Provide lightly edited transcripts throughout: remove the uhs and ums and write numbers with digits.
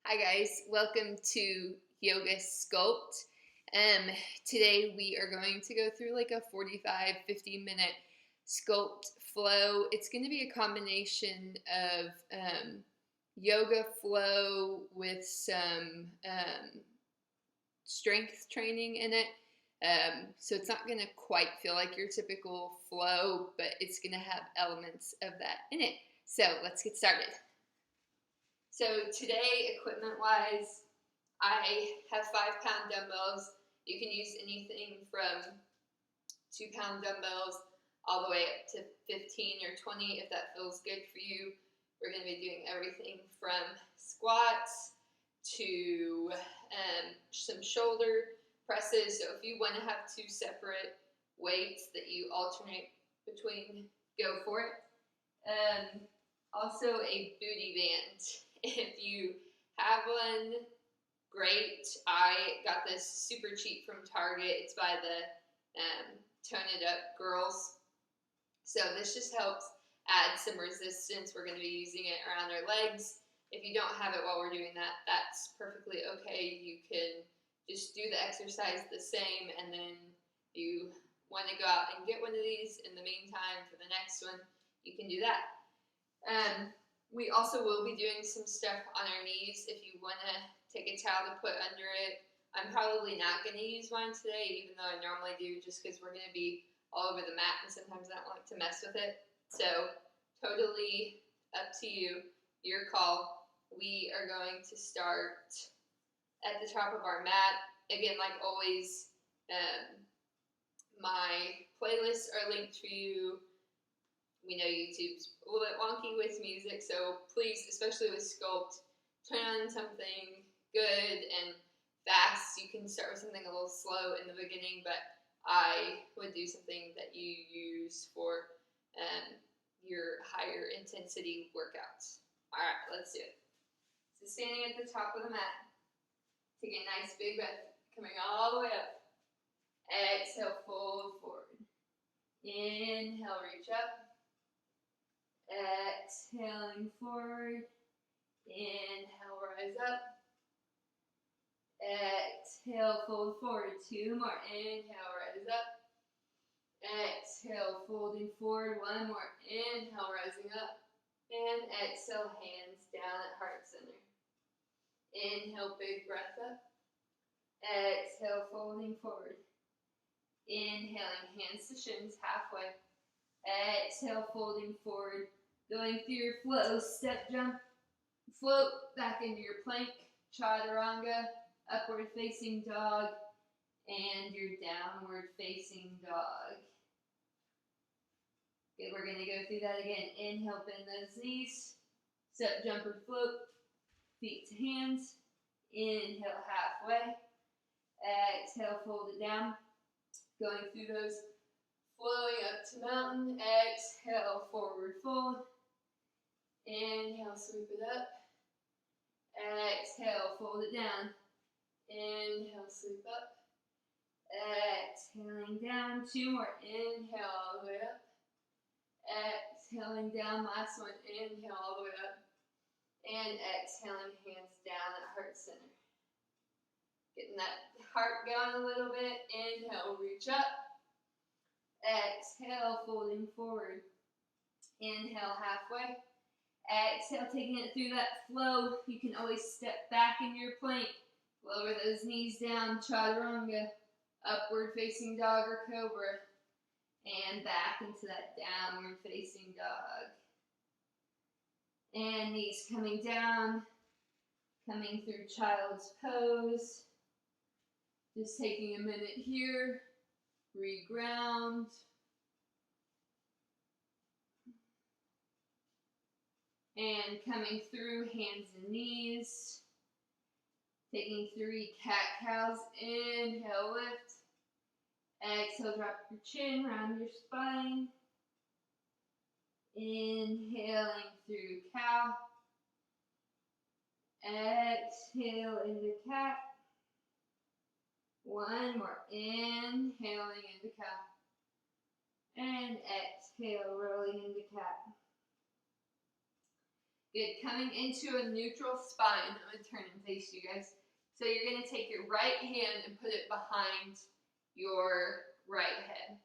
Hi guys, welcome to Yoga Sculpt. Today we are going to go through like a 45-50 minute sculpt flow. It's going to be a combination of yoga flow with some strength training in it. So it's not going to quite feel like your typical flow, but it's going to have elements of that in it. So let's get started. So today, equipment-wise, I have 5-pound dumbbells. You can use anything from 2-pound dumbbells all the way up to 15 or 20 if that feels good for you. We're going to be doing everything from squats to some shoulder presses. So if you want to have 2 separate weights that you alternate between, go for it. Also a booty band. If you have one, great. I got this super cheap from Target. It's by the Tone It Up Girls. So this just helps add some resistance. We're going to be using it around our legs. If you don't have it while we're doing that, that's perfectly okay. You can just do the exercise the same, and then you want to go out and get one of these in the meantime for the next one, you can do that. We also will be doing some stuff on our knees. If you want to take a towel to put under it, I'm probably not going to use mine today, even though I normally do, just because we're going to be all over the mat, and sometimes I don't like to mess with it. So totally up to you, your call. We are going to start at the top of our mat. Again, like always, my playlists are linked for you. We know YouTube's a little bit wonky with music, so please, especially with Sculpt, turn on something good and fast. You can start with something a little slow in the beginning, but I would do something that you use for your higher intensity workouts. All right, let's do it. So standing at the top of the mat, take a nice big breath, coming all the way up. Exhale, fold forward. Inhale, reach up. Exhaling forward. Inhale, rise up. Exhale, fold forward. 2 more. Inhale, rise up. Exhale, folding forward. 1 more. Inhale, rising up. And exhale, hands down at heart center. Inhale, big breath up. Exhale, folding forward. Inhaling, hands to shins, halfway. Exhale, folding forward. Going through your flow, step jump, float back into your plank, chaturanga, upward facing dog, and your downward facing dog. Okay, we're going to go through that again. Inhale, bend those knees, step, jump, or float, feet to hands. Inhale, halfway. Exhale, fold it down. Going through those, flowing up to mountain. Exhale, forward fold. Inhale, sweep it up. Exhale, fold it down. Inhale, sweep up. Exhaling down. 2 more. Inhale, all the way up. Exhaling down. Last one. Inhale, all the way up. And exhaling, hands down at heart center. Getting that heart going a little bit. Inhale, reach up. Exhale, folding forward. Inhale, halfway. Exhale, taking it through that flow. You can always step back in your plank. Lower those knees down, chaturanga. Upward facing dog or cobra. And back into that downward facing dog. And knees coming down. Coming through child's pose. Just taking a minute here. Reground. And coming through hands and knees. Taking 3 cat-cows. Inhale, lift. Exhale, drop your chin, round your spine. Inhaling through cow. Exhale into cat. 1 more. Inhaling into cow. And exhale, rolling into cat. Good. Coming into a neutral spine. I'm going to turn and face you guys. So you're going to take your right hand and put it behind your right head.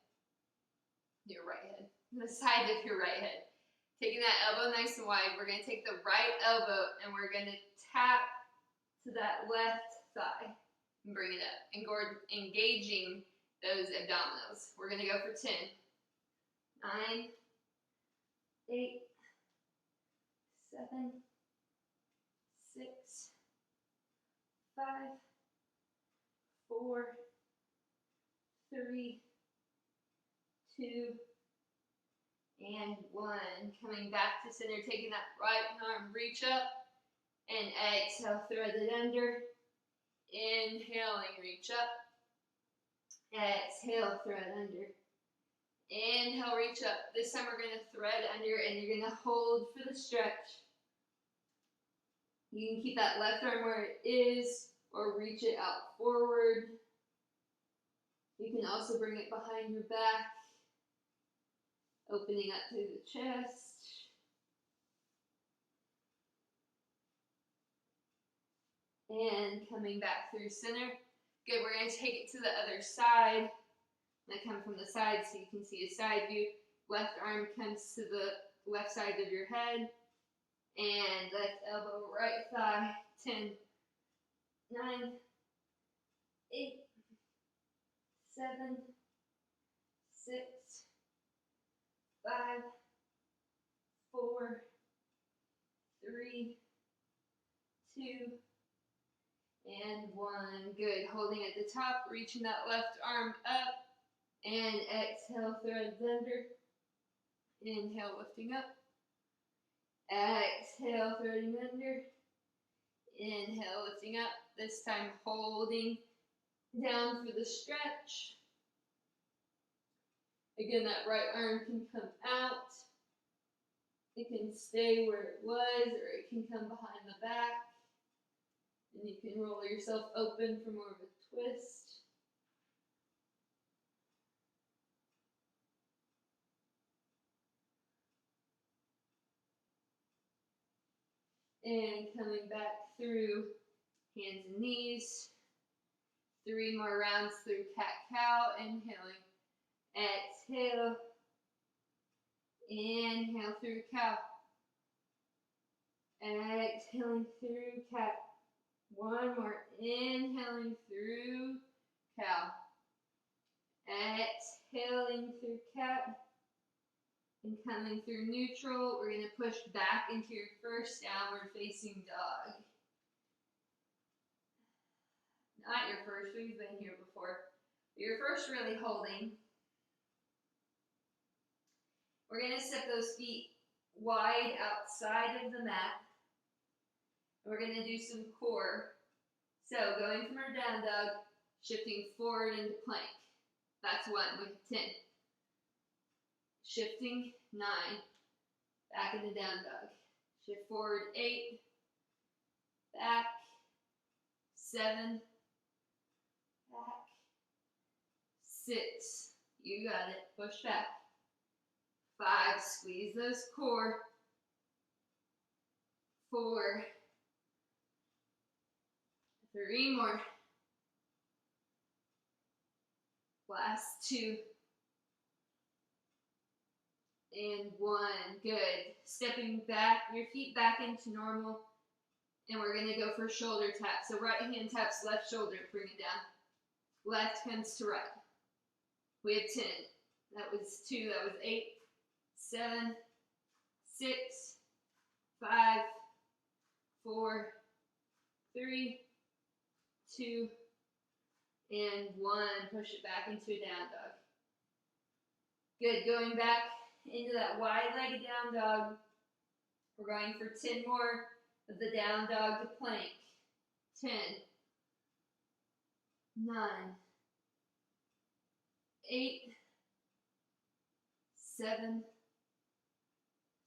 Your right head. The side of your right head. Taking that elbow nice and wide, we're going to take the right elbow and we're going to tap to that left thigh and bring it up. Engaging those abdominals. We're going to go for 10. 9, 8, 7, 6, 5, 4, 3, 2, and 1. Coming back to center, taking that right arm, reach up, and exhale, thread it under. Inhaling, reach up. Exhale, thread under. Inhale, reach up. This time we're going to thread under and you're going to hold for the stretch. You can keep that left arm where it is or reach it out forward. You can also bring it behind your back, opening up through the chest. And coming back through center. Good, we're going to take it to the other side. I'm going to come from the side so you can see a side view. Left arm comes to the left side of your head. And left elbow, right thigh. 10, 9, 8, 7, 6, 5, 4, 3, 2, and 1. Good. Holding at the top, reaching that left arm up. And exhale, thread under. Inhale, lifting up. Exhale, threading under. Inhale, lifting up. This time holding down for the stretch. Again, that right arm can come out. It can stay where it was, or it can come behind the back. And you can roll yourself open for more of a twist. And coming back through hands and knees. 3 more rounds through cat-cow. Inhaling. Exhale. Inhale through cow. Exhaling through cat. 1 more. Inhaling through cow. Exhaling through cat. And coming through neutral, we're going to push back into your first downward facing dog. Not your first, we've been here before. Your first really holding. We're going to step those feet wide outside of the mat. We're going to do some core. So going from our down dog, shifting forward into plank. That's 1, we have 10. Shifting 9, back into down dog. Shift forward 8, back 7, back 6. You got it. Push back. 5, squeeze those core. 4, 3 more. Last 2. And 1. Good. Stepping back, your feet back into normal. And we're going to go for shoulder tap. So right hand taps left shoulder, bring it down. Left comes to right. We have 10. That was 2. That was 8, 7, 6, 5, 4, 3, 2, and 1. Push it back into a down dog. Good. Going back into that wide-legged down dog. We're going for 10 more of the down dog to plank. 10, 9, 8, 7,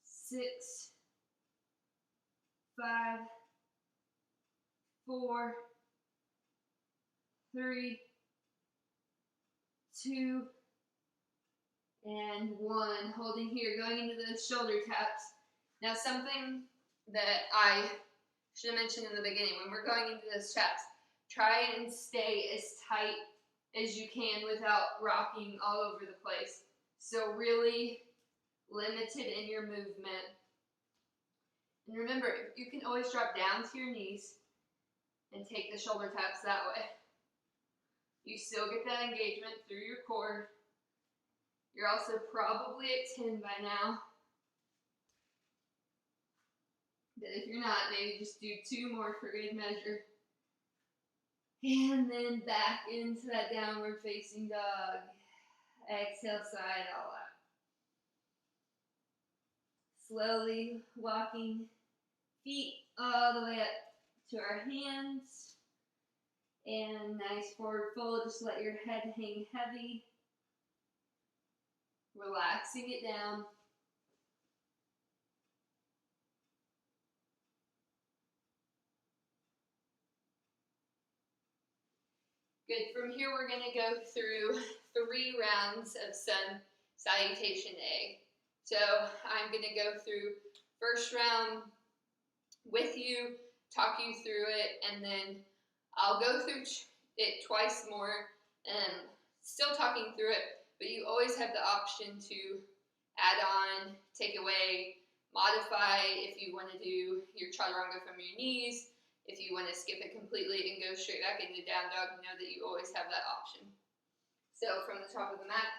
6, 5, 4, 3, 2, and 1. Holding here, going into those shoulder taps. Now something that I should have mentioned in the beginning. When we're going into those traps, try and stay as tight as you can without rocking all over the place. So really limited in your movement. And remember, you can always drop down to your knees and take the shoulder taps that way. You still get that engagement through your core. You're also probably at 10 by now. But if you're not, maybe just do 2 more for good measure. And then back into that downward facing dog. Exhale, side all out. Slowly walking feet all the way up to our hands. And nice forward fold, just let your head hang heavy. Relaxing it down. Good, from here we're gonna go through 3 rounds of sun salutation A. So I'm gonna go through first round with you, talk you through it, and then I'll go through it twice more, still talking through it, but you always have the option to add on, take away, modify if you want to do your chaturanga from your knees. If you want to skip it completely and go straight back into down dog, know that you always have that option. So from the top of the mat,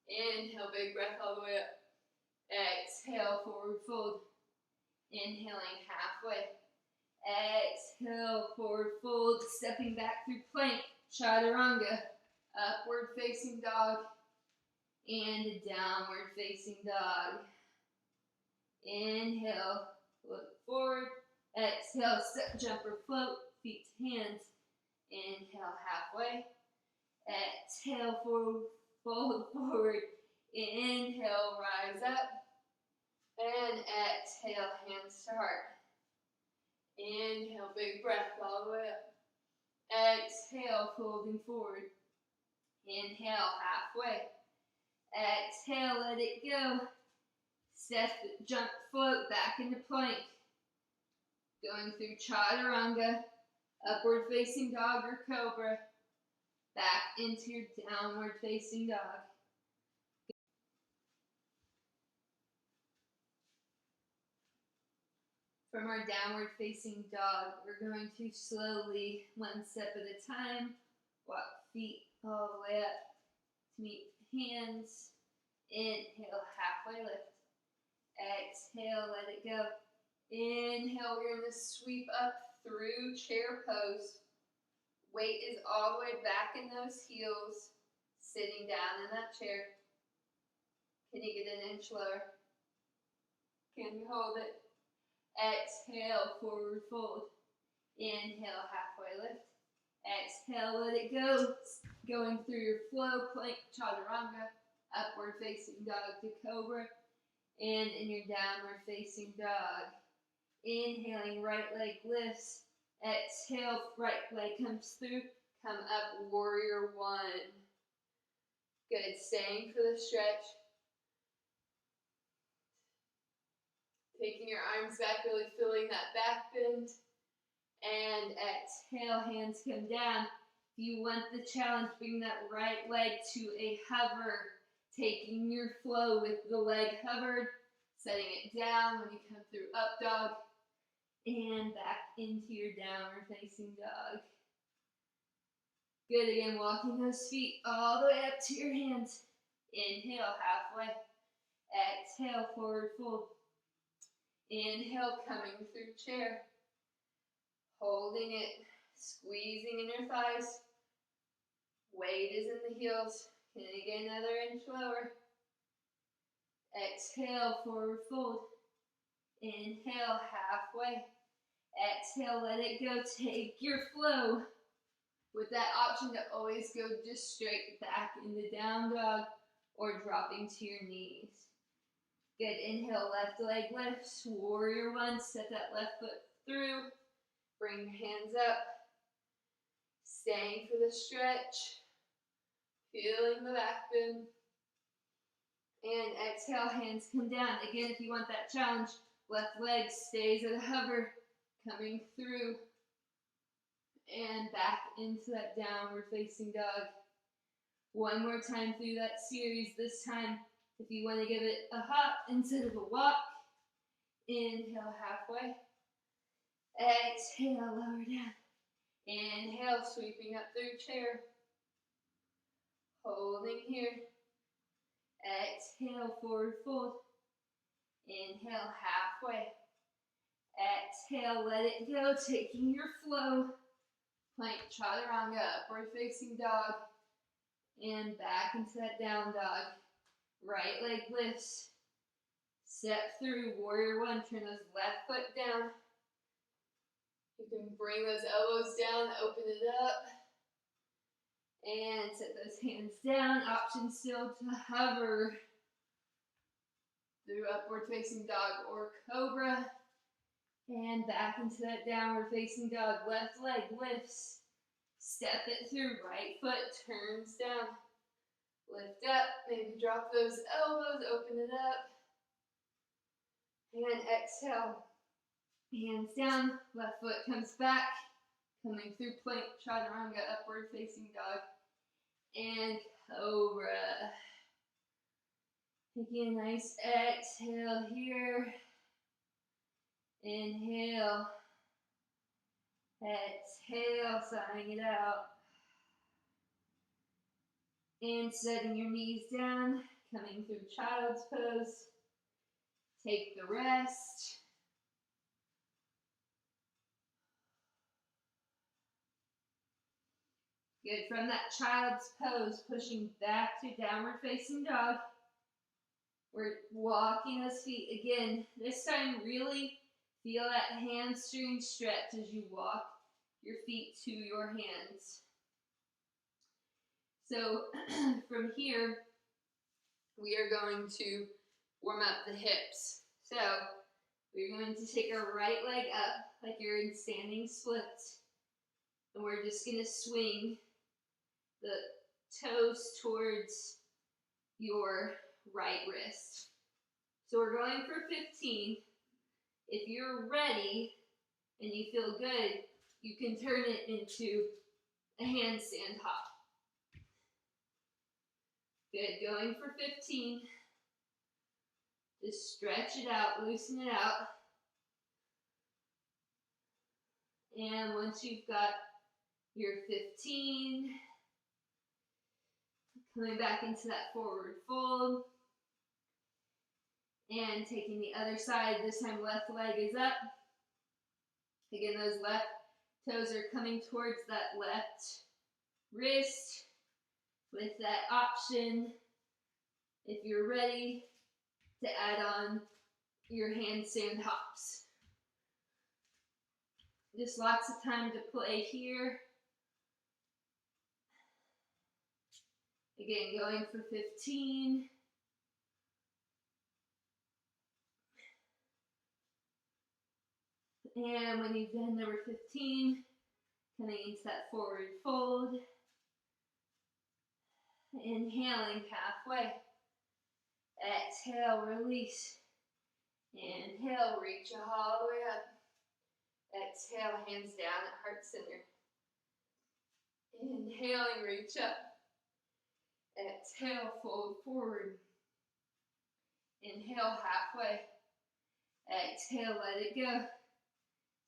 inhale, big breath all the way up. Exhale, forward fold. Inhaling halfway. Exhale, forward fold, stepping back through plank, chaturanga, upward facing dog, and a downward facing dog. Inhale, look forward. Exhale, step, jump, or float, feet to hands. Inhale, halfway. Exhale, forward, fold forward. Inhale, rise up. And exhale, hands to heart. Inhale, big breath all the way up. Exhale, folding forward. Inhale, halfway. Exhale, let it go. Step, jump, float, back into plank. Going through chaturanga, upward facing dog or cobra, back into your downward facing dog. From our downward facing dog, we're going to slowly, 1 step at a time, walk feet all the way up to meet hands. Inhale, halfway lift. Exhale, let it go. Inhale, we're going to sweep up through chair pose. Weight is all the way back in those heels, sitting down in that chair. Can you get an inch lower? Can you hold it? Exhale, forward fold. Inhale, halfway lift. Exhale, let it go. Going through your flow, plank, chaturanga, upward facing dog to cobra, and in your downward facing dog. Inhaling, right leg lifts. Exhale, right leg comes through. Come up, warrior 1. Good, staying for the stretch. Taking your arms back, really feeling that back bend. And exhale, hands come down. If you want the challenge, bring that right leg to a hover. Taking your flow with the leg hovered. Setting it down when you come through up dog. And back into your downward facing dog. Good, again, walking those feet all the way up to your hands. Inhale, halfway. Exhale, forward fold. Inhale, coming through chair. Holding it, squeezing in your thighs. Weight is in the heels. Can you get another inch lower? Exhale, forward fold. Inhale, halfway. Exhale, let it go. Take your flow. With that option to always go just straight back into down dog or dropping to your knees. Good, inhale, left leg lifts, warrior 1, step that left foot through, bring your hands up, staying for the stretch, feeling the back bend, and exhale, hands come down. Again, if you want that challenge, Left leg stays at a hover, coming through and back into that downward facing dog. One more time through that series. This time, if you want to give it a hop instead of a walk, inhale halfway. Exhale, lower down. Inhale, sweeping up through chair. Holding here. Exhale, forward fold. Inhale, halfway. Exhale, let it go, taking your flow. Plank chaturanga, upward facing dog. And back into that down dog. Right leg lifts. Step through, warrior one. Turn those left foot down. You can bring those elbows down, open it up. And set those hands down. Option still to hover through upward facing dog or cobra. And back into that downward facing dog. Left leg lifts. Step it through. Right foot turns down. Lift up. Maybe drop those elbows. Open it up. And exhale. Hands down. Left foot comes back. Coming through plank chaturanga. Upward facing dog. And cobra. Taking a nice exhale here. Inhale. Exhale, sighing it out. And setting your knees down, coming through child's pose. Take the rest. Good. From that child's pose, pushing back to downward facing dog. We're walking those feet again. This time, really feel that hamstring stretch as you walk your feet to your hands. So from here, we are going to warm up the hips. So we're going to take our right leg up like you're in standing splits. And we're just going to swing the toes towards your right wrist. So we're going for 15. If you're ready and you feel good, you can turn it into a handstand hop. Good, going for 15. Just stretch it out, loosen it out. And once you've got your 15, coming back into that forward fold. And taking the other side, this time left leg is up. Again, those left toes are coming towards that left wrist with that option, if you're ready, to add on your handstand hops. Just lots of time to play here. Again, going for 15. And when you've done number 15, coming into that forward fold. Inhaling halfway. Exhale, release. Inhale, reach all the way up. Exhale, hands down at heart center. Inhaling, reach up. Exhale, fold forward. Inhale, halfway. Exhale, let it go.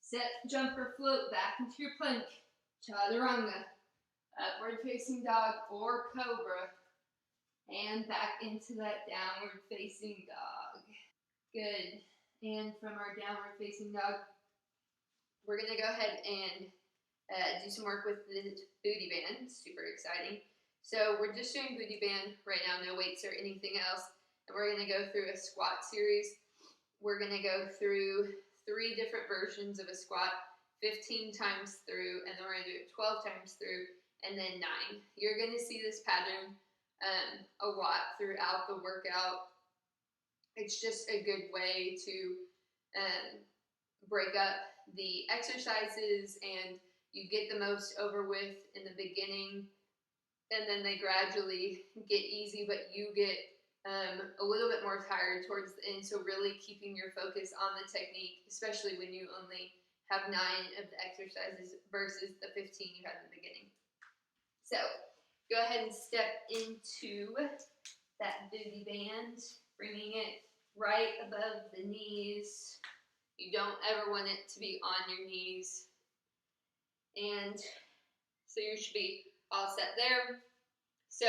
Set, jump or float back into your plank. Chaturanga. Upward facing dog or cobra. And back into that downward facing dog. Good. And from our downward facing dog, we're going to go ahead and do some work with the booty band. Super exciting. So we're just doing booty band right now, no weights or anything else. And we're going to go through a squat series. We're going to go through 3 different versions of a squat, 15 times through, and then we're going to do it 12 times through, and then 9. You're going to see this pattern a lot throughout the workout. It's just a good way to break up the exercises, and you get the most over with in the beginning, and then they gradually get easy, but you get a little bit more tired towards the end, so really keeping your focus on the technique, especially when you only have 9 of the exercises versus the 15 you had in the beginning. So go ahead and step into that booty band, bringing it right above the knees. You don't ever want it to be on your knees. And so you should be all set there. So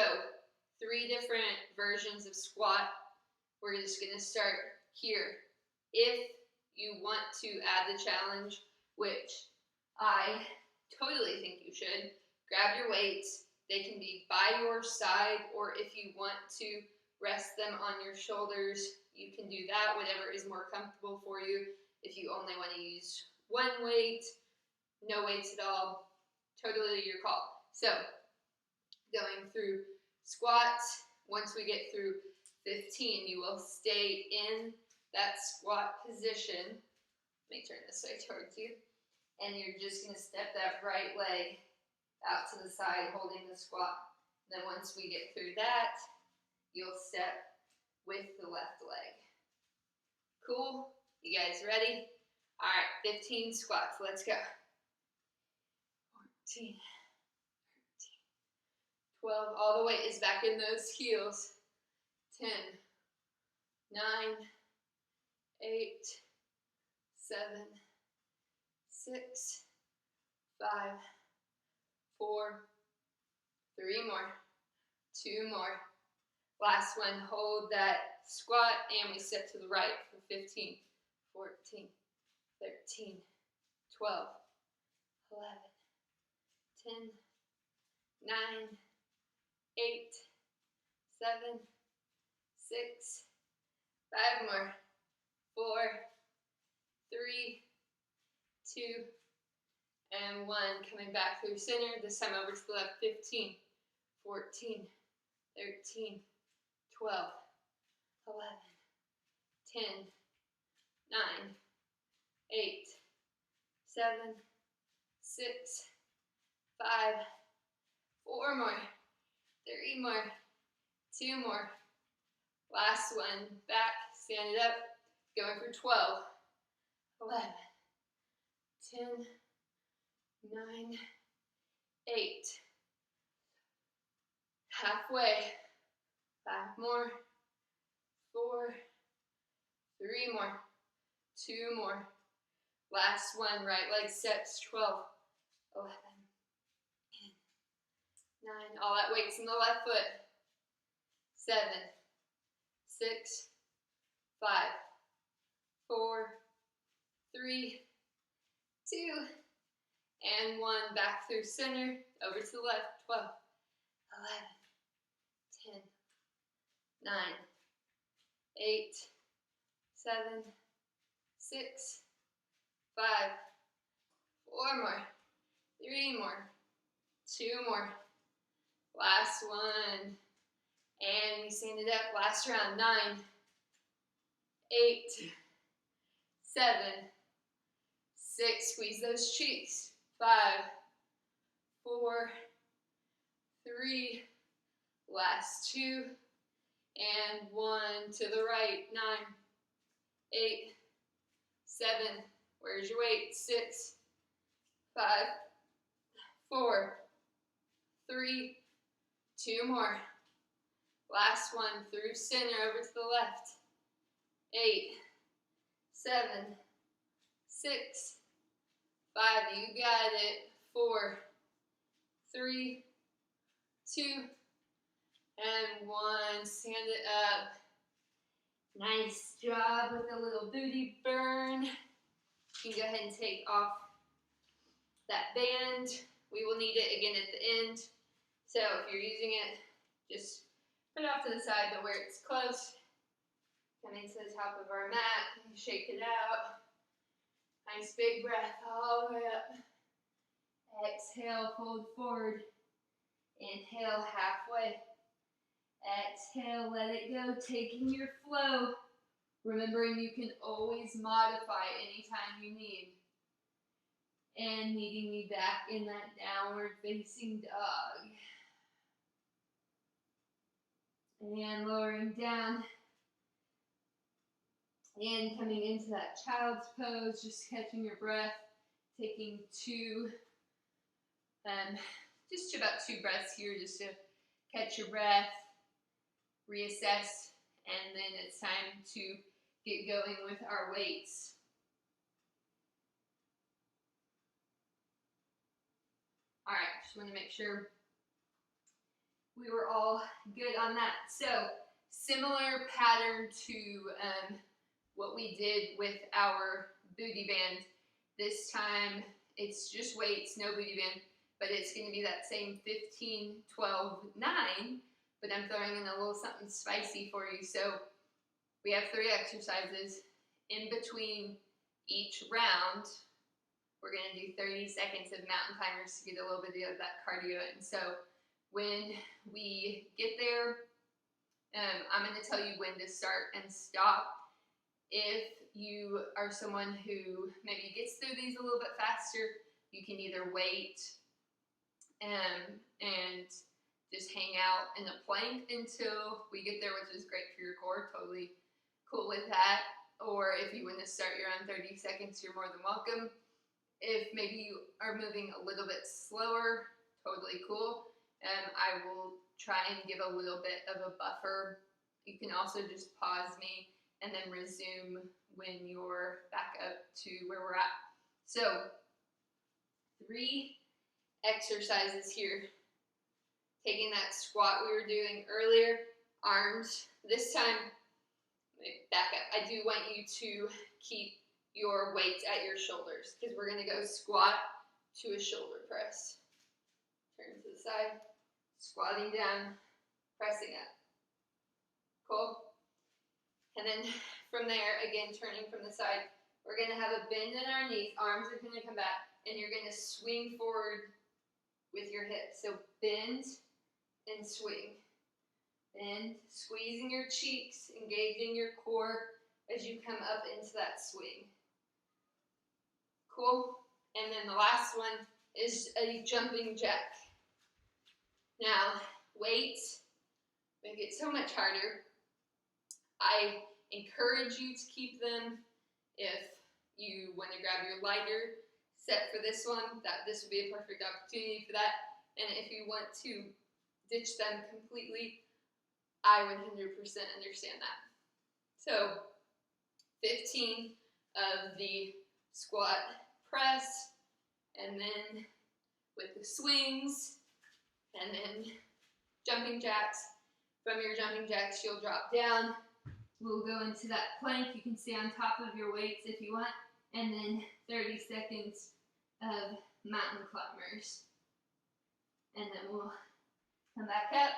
3 different versions of squat. We're just going to start here. If you want to add the challenge, which I totally think you should, grab your weights. They can be by your side, or if you want to rest them on your shoulders, you can do that, whatever is more comfortable for you. If you only want to use 1 weight, no weights at all, totally your call. So going through squats, once we get through 15, you will stay in that squat position. Let me turn this way towards you. And you're just going to step that right leg out to the side, holding the squat. Then once we get through that, you'll step with the left leg. Cool? You guys ready? All right, 15 squats. Let's go. 14, 13, 12. All the weight is back in those heels. 10, 9, 8, 7, 6, 5, 4, 3 more, 2 more. Last one, hold that squat, and we step to the right for 15, 14, 13, 12, 11, 10, 9, 8, 7, 6, 5 more, 4, 3, 2, and 1. Coming back through center, this time over to the left. 15, 14, 13, 12, 11, 10, 9, 8, 7, 6, 5, 4 more, 3 more, 2 more. Last one, back, stand it up, going for 12, 11, 10, 9, 8, halfway, 5 more, 4, 3 more, 2 more. Last one, right leg steps, 12, 11, 10, 9. All that weight's in the left foot. 7, 6, 5, 4, 3, 2, and 1. Back through center, over to the left. 12, 11, 10, 9, 8, 7, 6, 5, 4 more, 3 more, 2 more. Last one. And we stand it up. Last round. 9, 8, 7, 6. Squeeze those cheeks. 5, 4, 3. Last 2. And 1 to the right. 9, 8, 7. Where's your weight? 6, 5, 4, 3, 2 more. Last one, through center, over to the left. 8, 7, 6, 5, you got it. 4, 3, 2, and 1. Stand it up. Nice job with a little booty burn. You can go ahead and take off that band. We will need it again at the end. So if you're using it, just put it off to the side, but where it's close, coming to the top of our mat, shake it out. Nice big breath all the way up. Exhale, fold forward. Inhale, halfway. Exhale, let it go, taking your flow. Remembering you can always modify anytime you need. And meeting me back in that downward facing dog. And lowering down. And coming into that child's pose, just catching your breath, taking just about 2 breaths here, just to catch your breath, reassess, and then it's time to get going with our weights. All right, just want to make sure we were all good on that. So, similar pattern to what we did with our booty band. This time, it's just weights, no booty band, but it's going to be that same 15, 12, 9, but I'm throwing in a little something spicy for you. So we have 3 exercises. In between each round, we're going to do 30 seconds of mountain climbers to get a little bit of that cardio in. So when we get there, I'm going to tell you when to start and stop. If you are someone who maybe gets through these a little bit faster, you can either wait and just hang out in a plank until we get there, which is great for your core, totally cool with that. Or if you want to start your own 30 seconds, you're more than welcome. If maybe you are moving a little bit slower, totally cool. I will try and give a little bit of a buffer. You can also just pause me and then resume when you're back up to where we're at. So 3 exercises here. Taking that squat we were doing earlier, arms. This time, let me back up. I do want you to keep your weights at your shoulders because we're going to go squat to a shoulder press. Turn to the side, squatting down, pressing up. Cool? And then from there, again, turning from the side, we're going to have a bend in our knees. Arms are going to come back, and you're going to swing forward with your hips. So bend and swing. Bend, squeezing your cheeks, engaging your core as you come up into that swing. Cool? And then the last one is a jumping jack. Now, weights make it so much harder. I encourage you to keep them. If you want to grab your lighter set for this one, this would be a perfect opportunity for that. And if you want to ditch them completely, I 100% understand that. So 15 of the squat press, and then with the swings, and then jumping jacks. From your jumping jacks, you'll drop down. We'll go into that plank. You can stay on top of your weights if you want. And then 30 seconds of mountain climbers. And then we'll come back up.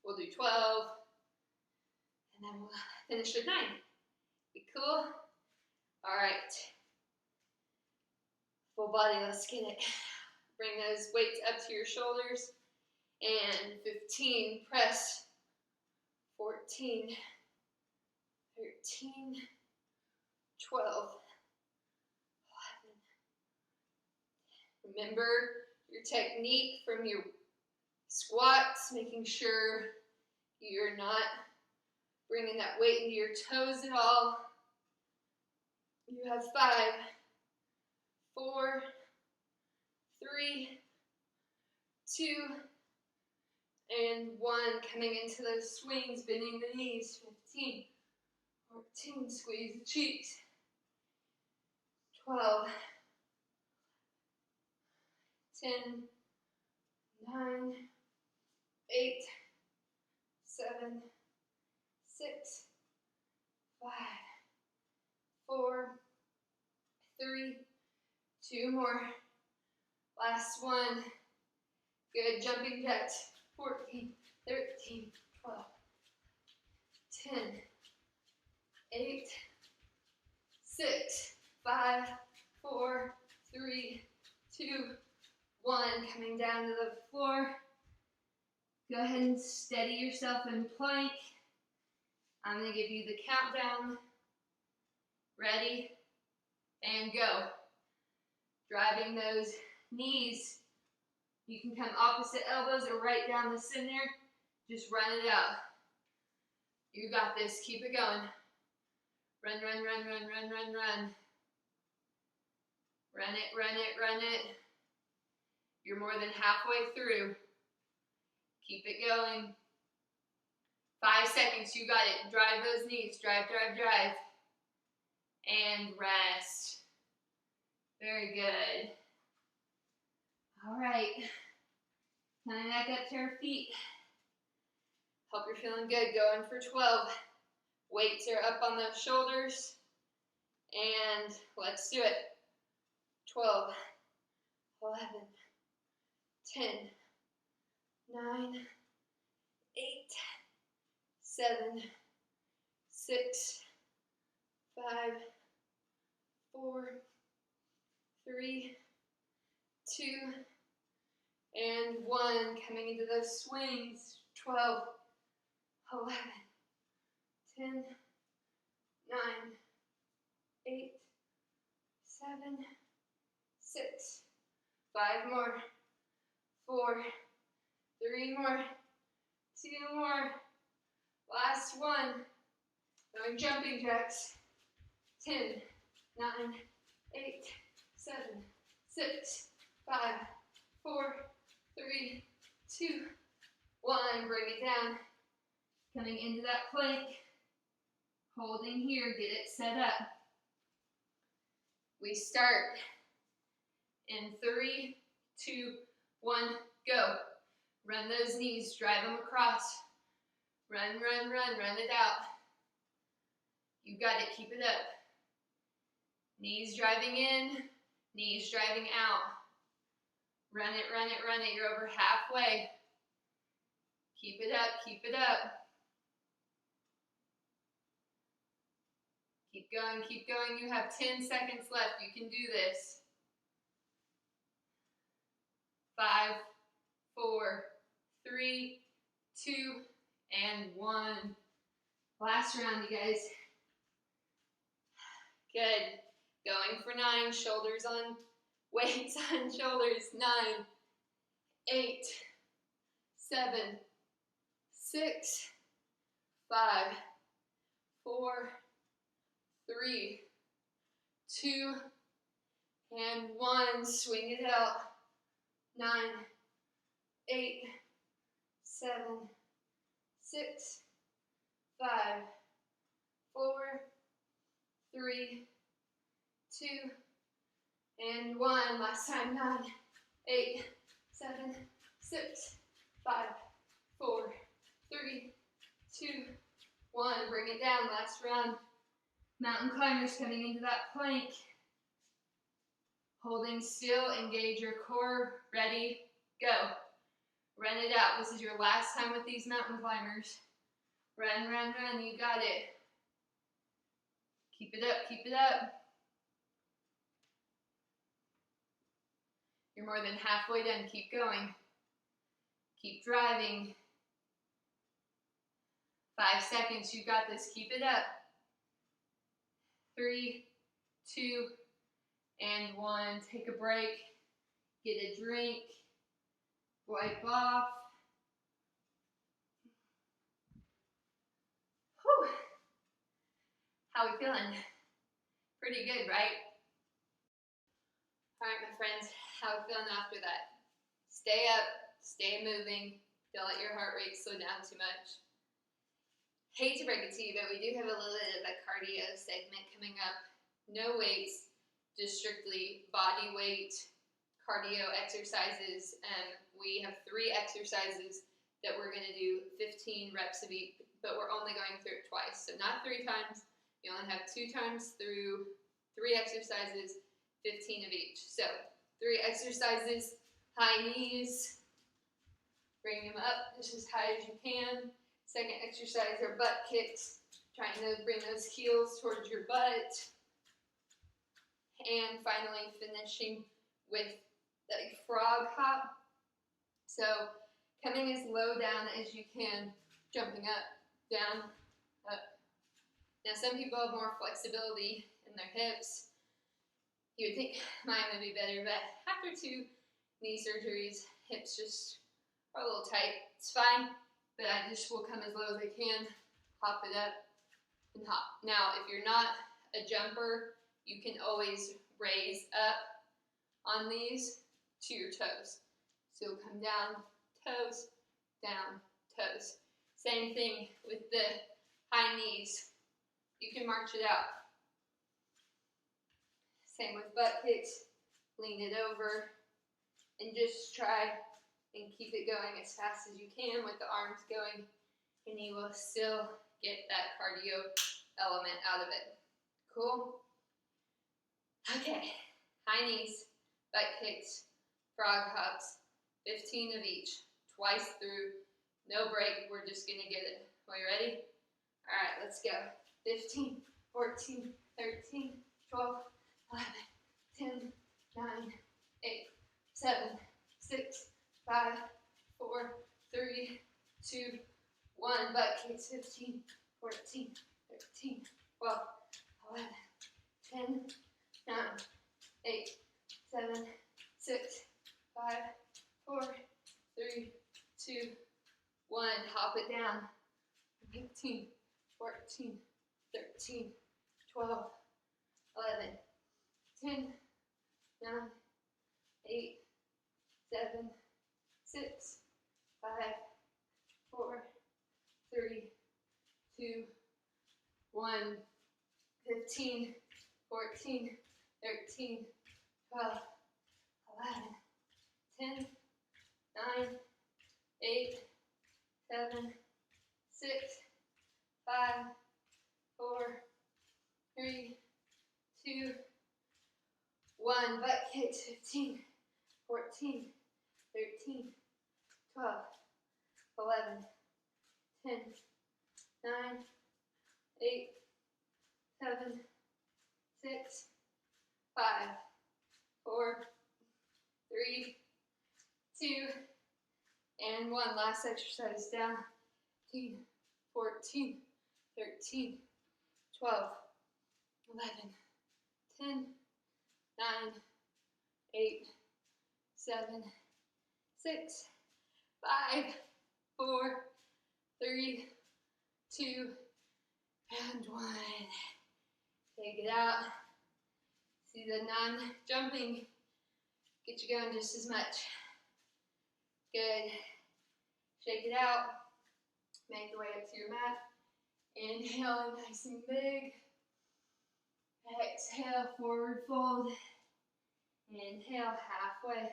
We'll do 12. And then we'll finish with 9. Be cool? All right. Full body, let's get it. Bring those weights up to your shoulders. And 15, press. 14. 13, 12, 11. Remember your technique from your squats, making sure you're not bringing that weight into your toes at all. You have 5, 4, 3, 2, and 1. Coming into those swings, bending the knees. 15. 14, squeeze the cheeks. 12, 10, 9, 8, 7, 6, 5, 4, 3, 2 more. Last one. Good, jumping jacks. 14, 13, 12, 10, 8, 6, 5, 4, 3, 2, 1. Coming down to the floor. Go ahead and steady yourself in plank. I'm going to give you the countdown. Ready? And go. Driving those knees. You can come opposite elbows or right down the center. Just run it out. You got this. Keep it going. Run, run, run, run, run, run, run. Run it, run it, run it. You're more than halfway through. Keep it going. 5 seconds, you got it. Drive those knees, drive, drive, drive. And rest. Very good. All right. Coming back up to our feet. Hope you're feeling good. Going for 12. Weights are up on those shoulders. And let's do it. 12, 11, 10, 9, 8, 7, 6, 5, 4, 3, 2, and 1. Coming into those swings. 12, 11, 10, 9, 8, 7, 6, 5 more, 4, 3 more, 2 more, last one. Going jumping jacks. 10, 9, 8, 7, 6, 5, 4, 3, 2, 1. Bring it down. Coming into that plank. Holding here. Get it set up. We start in 3, 2, 1, go. Run those knees, drive them across. Run, run, run, run it out. You got it, keep it up. Knees driving in, knees driving out. Run it, run it, run it. You're over halfway. Keep it up, keep it up. Keep going, keep going. You have 10 seconds left. You can do this. 5, 4, 3, 2, and 1. Last round, you guys. Good. Going for 9. Shoulders on, weights on shoulders. 9, 8, 7, 6, 5, 4, 3, 2, and 1. Swing it out. 9, 8, 7, 6, 5, 4, 3, 2, and 1. Last time. 9, 8, 7, 6, 5, 4, 3, 2, 1. Bring it down. Last round. Mountain climbers coming into that plank. Holding still, engage your core. Ready, go. Run it out. This is your last time with these mountain climbers. Run, run, run. You got it. Keep it up, keep it up. You're more than halfway done. Keep going. Keep driving. 5 seconds. You got this. Keep it up. 3, 2, and 1. Take a break. Get a drink. Wipe off. Whew. How we feeling? Pretty good, right? All right, my friends. How we feeling after that? Stay up. Stay moving. Don't let your heart rate slow down too much. Hate to break it to you, but we do have a little bit of a cardio segment coming up. No weights, just strictly body weight cardio exercises. We have 3 exercises that we're going to do 15 reps of each, but we're only going through it twice. So not 3 times. You only have 2 times through 3 exercises, 15 of each. So 3 exercises, high knees, bring them up just as high as you can. Second exercise are butt kicks, trying to bring those heels towards your butt. And finally finishing with the frog hop. So coming as low down as you can, jumping up, down, up. Now some people have more flexibility in their hips. You would think mine would be better, but after 2 knee surgeries, hips just are a little tight. It's fine, but I just will come as low as I can, hop it up, and hop. Now, if you're not a jumper, you can always raise up on these to your toes. So you'll come down, toes, down, toes. Same thing with the high knees. You can march it out. Same with butt kicks. Lean it over and just try and keep it going as fast as you can with the arms going, and you will still get that cardio element out of it. Cool? Okay, high knees, butt kicks, frog hops, 15 of each, twice through, no break, we're just gonna get it. Are you ready? All right, let's go. 15, 14, 13, 12, 11, 10, 9, 8, 7, 6, 5, 4, 3, 2, 1. Butt kicks, 15, 14, 13, 12, 11, 10, 9, 8, 7, 6, 5, 4, 3, 2, 1. Hop it down. 15, 14, 13, 12, 11, 10, 9, 8, 7, 6, 5, 4, 3, 2, 1. 15, 14, 13, 12, 11, 10, 9, 8, 7, 6, 5, 4, 3, 2, 1. Butt kicks, 15, 14, 13, 12, 11, 10, 9, 8, 7, 6, 5, 4, 3, 2, and 1. Last exercise down. 15, 14, 13, 12, 11, 10, 9, 8, 7, 6, 5, 4, 3, 2, and 1. Take it out. See the non-jumping get you going just as much. Good. Shake it out. Make your way up to your mat. Inhale, nice and big. Exhale, forward fold. Inhale, halfway.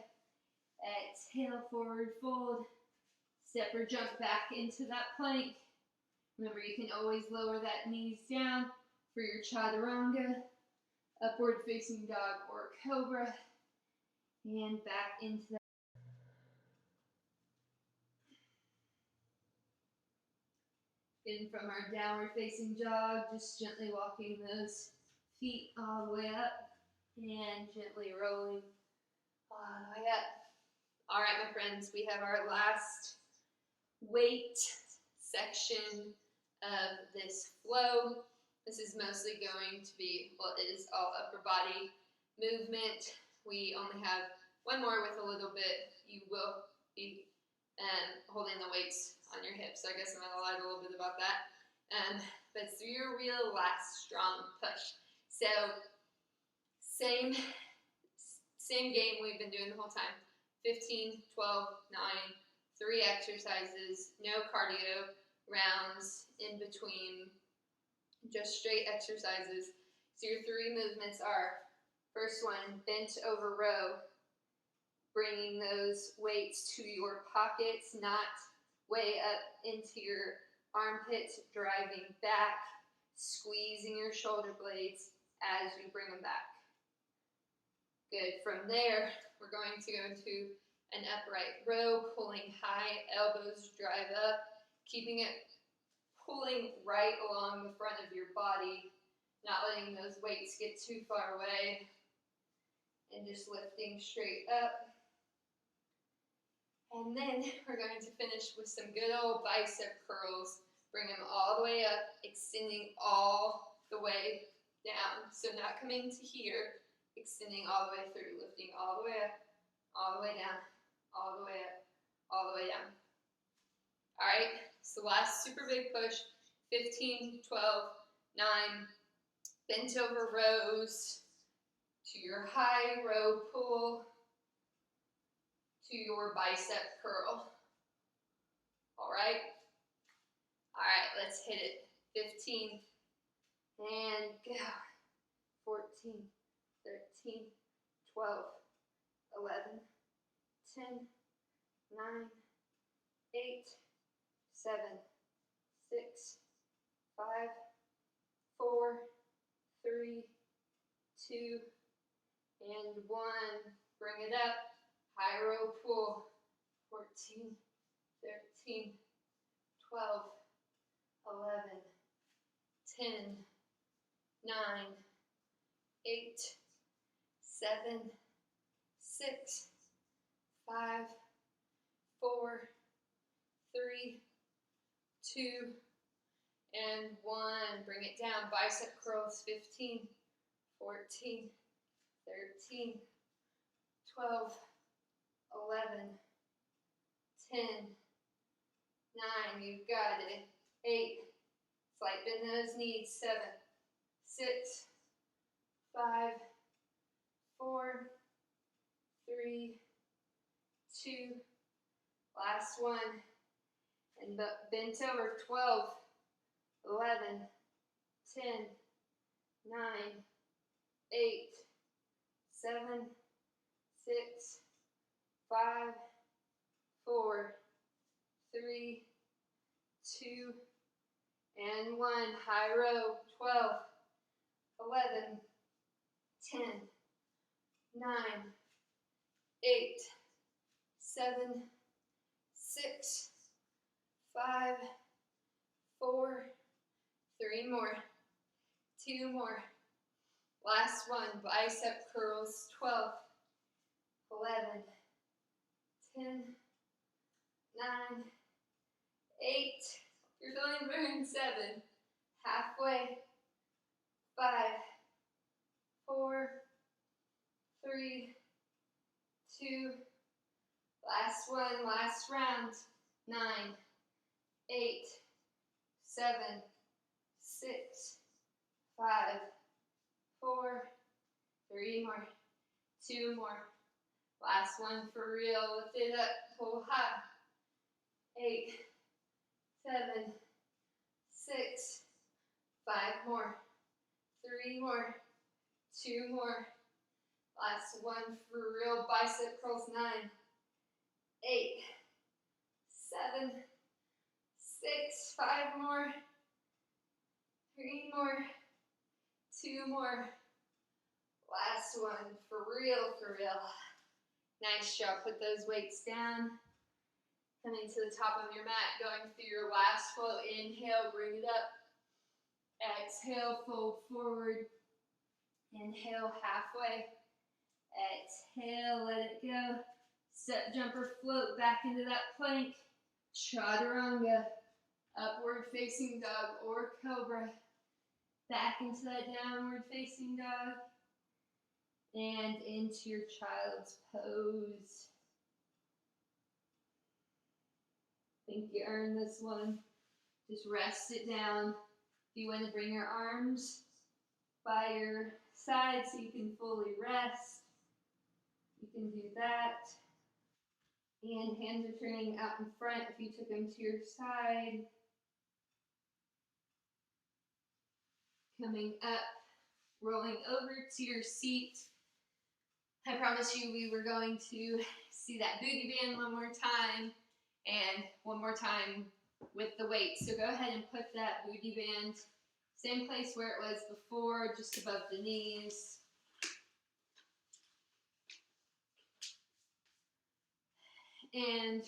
Exhale, forward fold. Step or jump back into that plank. Remember, you can always lower that knees down for your chaturanga, upward facing dog or cobra, and back into that. In from our downward facing dog, just gently walking those feet all the way up and gently rolling all the way up. All right, my friends, we have our last weight section of this flow. This is mostly going to be, well, it is all upper body movement. We only have one more with a little bit. You will be holding the weights on your hips. So I guess I'm going to lie a little bit about that. But it's your real last strong push. So same game we've been doing the whole time. 15, 12, 9, 3 exercises, no cardio rounds in between, just straight exercises. So your 3 movements are, first one, bent over row, bringing those weights to your pockets, not way up into your armpits, driving back, squeezing your shoulder blades as you bring them back. Good. From there, we're going to go into an upright row, pulling high, elbows drive up, keeping it pulling right along the front of your body, not letting those weights get too far away, and just lifting straight up. And then we're going to finish with some good old bicep curls. Bring them all the way up, extending all the way down. So not coming to here, extending all the way through, lifting all the way up, all the way down, all the way up, all the way down. All right, so last super big push, 15, 12, 9, bent over rows to your high row pull to your bicep curl. All right? All right, let's hit it. 15, and go. 14, 13, 12, 11, 10, 9, 8, 7, 6, 5, 4, 3, 2, and 1. Bring it up. High row pull. 14, 13, 12, 11, 10, 9, 8, 7, 6, 5, 4, 3, 2, and 1. Bring it down. Bicep curls. 15, 14, 13, 12, 11, 10, 9. You've got it. 8. Slight bend in those knees. 7, 6, 5, 4, 3, 2. Last one. And bent over. 12, 11, 10, 9, 8, 7, 6, 5, 4, 3, 2, and 1. High row. 12, 11, 10, 9, 8, 7, 6, 5, 4, 3 more, 2 more. Last one, bicep curls. 12, 11, 10, 9, 8. You're feeling burn. 7. Halfway. 5, 4, 3, 2. Last one, last round. 9, 8, 7, 6, 5, 4, 3 more, 2 more. Last one for real. Lift it up, pull high. 8, 7, 6, 5 more, 3 more, 2 more. Last one for real. Bicep curls. 9, 8, 7, 6, 5 more, 3 more, 2 more. Last one for real, for real. Nice job. Put those weights down. Coming to the top of your mat, going through your last flow. Inhale, bring it up. Exhale, fold forward. Inhale, halfway. Exhale, let it go. Step, jumper, float back into that plank. Chaturanga. Upward facing dog or cobra. Back into that downward facing dog. And into your child's pose. Think you earned this one. Just rest it down. If you want to bring your arms by your side so you can fully rest, you can do that. And hands are turning out in front if you took them to your side. Coming up, rolling over to your seat. I promised you we were going to see that booty band one more time, and one more time with the weight. So go ahead and put that booty band same place where it was before, just above the knees. And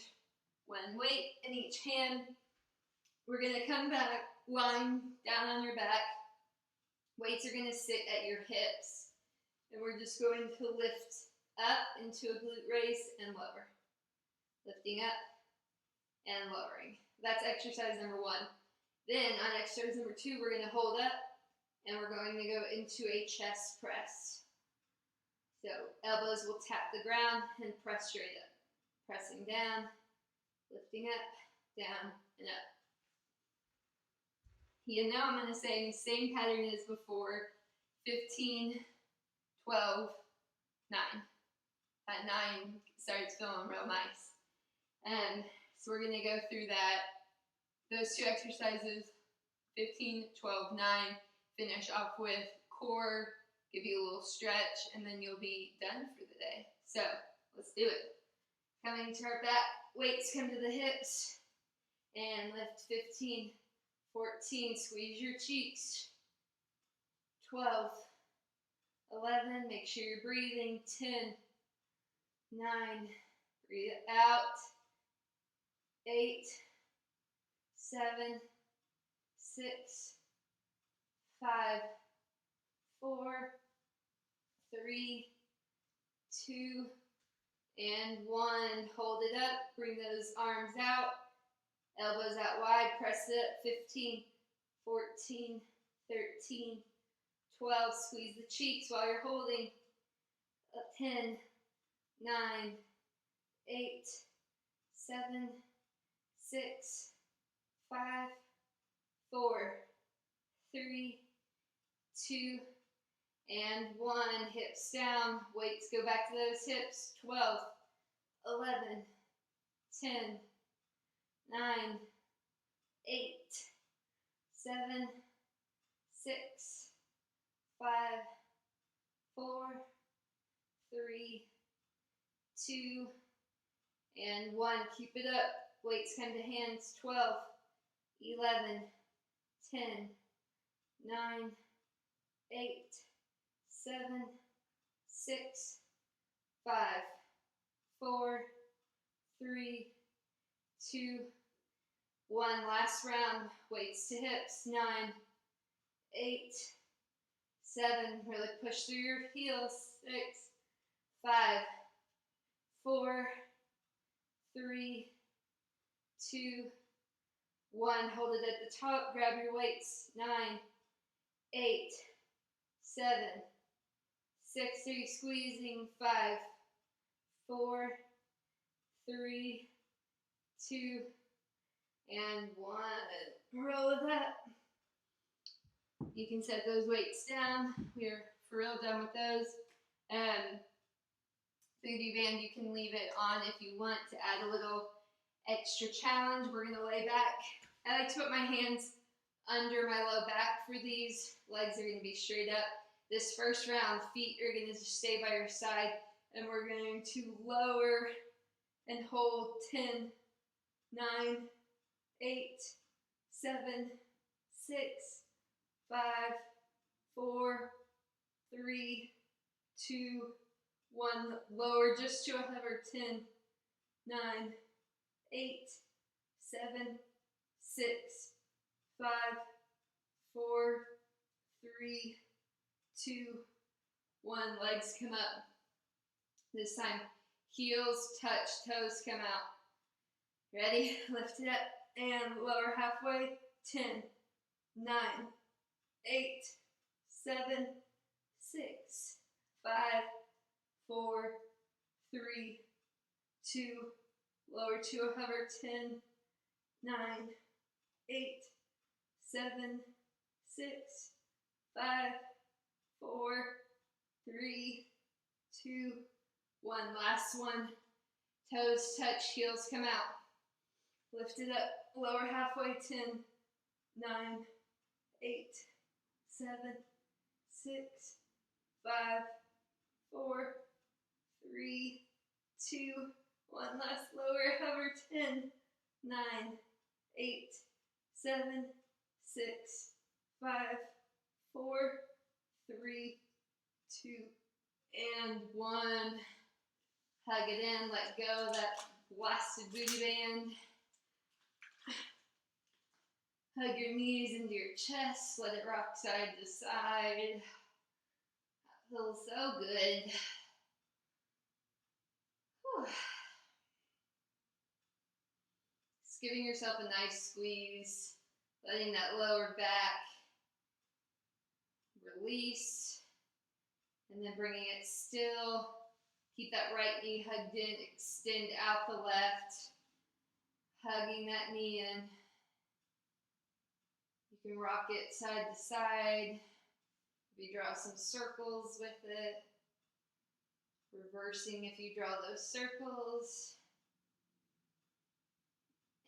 one weight in each hand. We're going to come back, lying down on your back. Weights are going to sit at your hips. And we're just going to lift up into a glute raise and lower. Lifting up and lowering. That's exercise number 1. Then on exercise number 2, we're going to hold up and we're going to go into a chest press. So elbows will tap the ground and press straight up. Pressing down, lifting up, down, and up. You know I'm going to say the same pattern as before. 15, 12, 9. At 9 starts feeling real nice. So we're going to go through those two exercises, 15, 12, 9, finish off with core, give you a little stretch, and then you'll be done for the day. So let's do it. Coming to our back, weights come to the hips, and lift 15, 14, squeeze your cheeks, 12, 11, make sure you're breathing, 10, 9, breathe it out, 8, 7, 6, 5, 4, 3, 2, and 1. Hold it up, bring those arms out, elbows out wide, press it up, 15, 14, 13, 12, squeeze the cheeks while you're holding, 10, 9, 8, 7, 6, 5, 4, 3, 2, and 1. Hips down, weights go back to those hips, 12, 11, 10, 9, 8, 7, 6, 5, 4, 3, 2, and 1. Keep it up. Weights come to hands. 12, 11, 10, 9, 8, 7, 6, 5, 4, 3, 2, 1. Last round. Weights to hips. 9, 8, 7. Really push through your heels. 6, 5, 4, 3, 2, 1. Hold it at the top. Grab your weights. 9, 8, 7, 6. Are you squeezing? 5, 4, 3, 2, and 1. Roll it up. You can set those weights down. We're for real done with those. Booty band, you can leave it on if you want to add a little extra challenge. We're going to lay back. I like to put my hands under my low back for these. Legs are going to be straight up. This first round, feet are going to just stay by your side, and we're going to lower and hold 10, 9, 8, 7, 6, 5, 4, 3, 2, 1. Lower just to a hover. 10, 9, 8, 7, 6, 5, 4, 3, 2, 1. Legs come up. This time, heels touch, toes come out. Ready? Lift it up and lower halfway. 10, 9, 8, 7, 6, 5, 4, 3, 2, lower to a hover. 10, 9, 8, 7, 6, 5, 4, 3, 2, 1. Last one. Toes touch, heels come out. Lift it up, lower halfway. 10, 9, 8, 7, 6, 5, 4, 3, 2, 1. Last lower hover. 10, 9, 8, 7, 6, 5, 4, 3, 2, and 1. Hug it in, let go of that blasted booty band. Hug your knees into your chest, let it rock side to side. That feels so good. Whew. Just giving yourself a nice squeeze, letting that lower back release, and then bringing it still. Keep that right knee hugged in, extend out the left, hugging that knee in. You You can rock it side to side. Maybe draw some circles with it. Reversing if you draw those circles.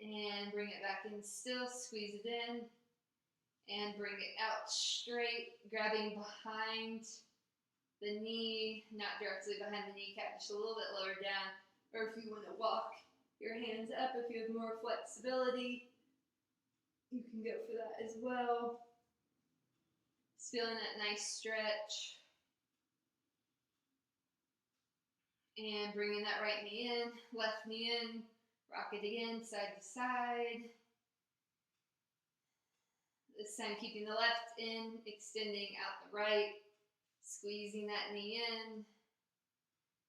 And bring it back in still, squeeze it in. And bring it out straight, grabbing behind the knee, not directly behind the kneecap, just a little bit lower down. Or if you want to walk your hands up, if you have more flexibility, you can go for that as well. Just feeling that nice stretch. And bringing that right knee in, left knee in, rock it again, side to side. This time keeping the left in, extending out the right, squeezing that knee in,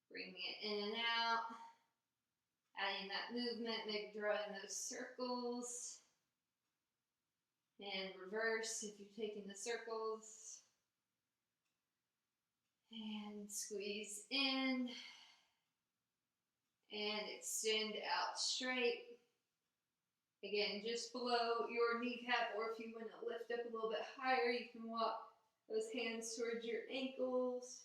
bringing it in and out, adding that movement, maybe drawing those circles. And reverse if you're taking the circles. And squeeze in. And extend out straight. Again, just below your kneecap, or if you want to lift up a little bit higher, you can walk those hands towards your ankles.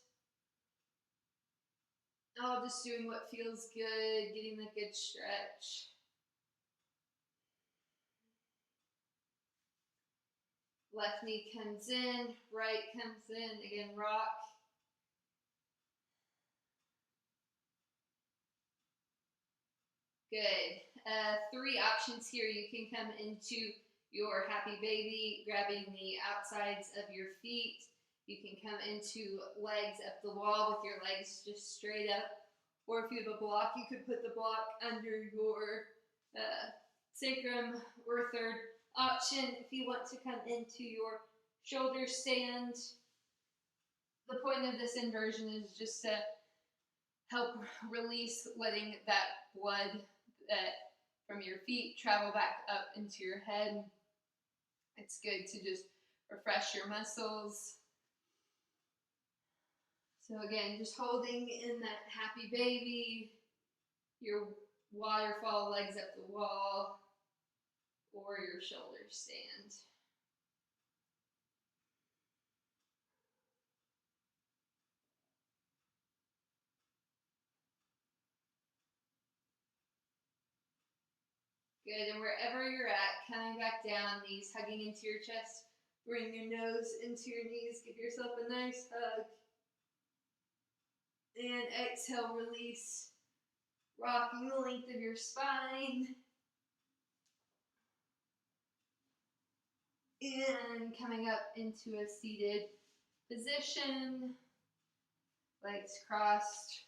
All just doing what feels good, getting the good stretch. Left knee comes in, right comes in. Again, rock. Good. 3 options here. You can come into your happy baby, grabbing the outsides of your feet. You can come into legs up the wall with your legs just straight up. Or if you have a block, you could put the block under your sacrum, or third option if you want to come into your shoulder stand. The point of this inversion is just to help release, letting that blood from your feet travel back up into your head. It's good to just refresh your muscles. So again, just holding in that happy baby, your waterfall, legs up the wall, or your shoulder stand. Good, and wherever you're at, coming back down, knees hugging into your chest, bring your nose into your knees, give yourself a nice hug. And exhale, release, rocking the length of your spine. And coming up into a seated position, legs crossed,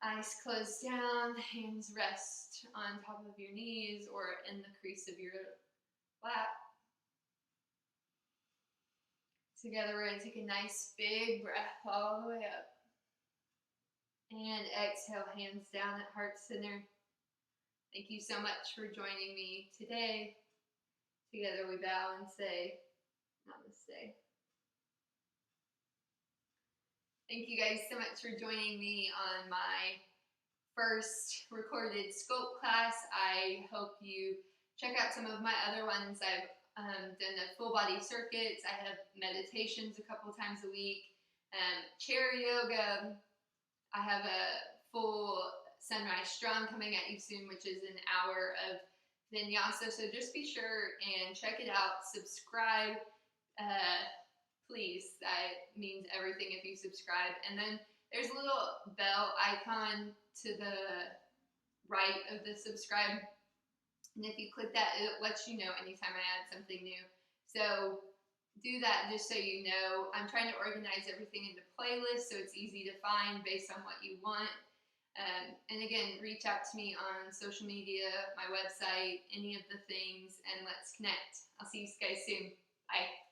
eyes closed down, hands rest on top of your knees or in the crease of your lap. Together, we're going to take a nice big breath all the way up. And exhale, hands down at heart center. Thank you so much for joining me today. Together we bow and say, Namaste. Thank you guys so much for joining me on my first recorded Sculpt class. I hope you check out some of my other ones. I've done the full body circuits. I have meditations a couple times a week, chair yoga. I have a full Sunrise Strong coming at you soon, which is an hour of vinyasa. So just be sure and check it out. Subscribe, please. That means everything if you subscribe. And then there's a little bell icon to the right of the subscribe. And if you click that, it lets you know anytime I add something new. So do that just so you know. I'm trying to organize everything into playlists so it's easy to find based on what you want. And again, reach out to me on social media, my website, any of the things, and let's connect. I'll see you guys soon. Bye.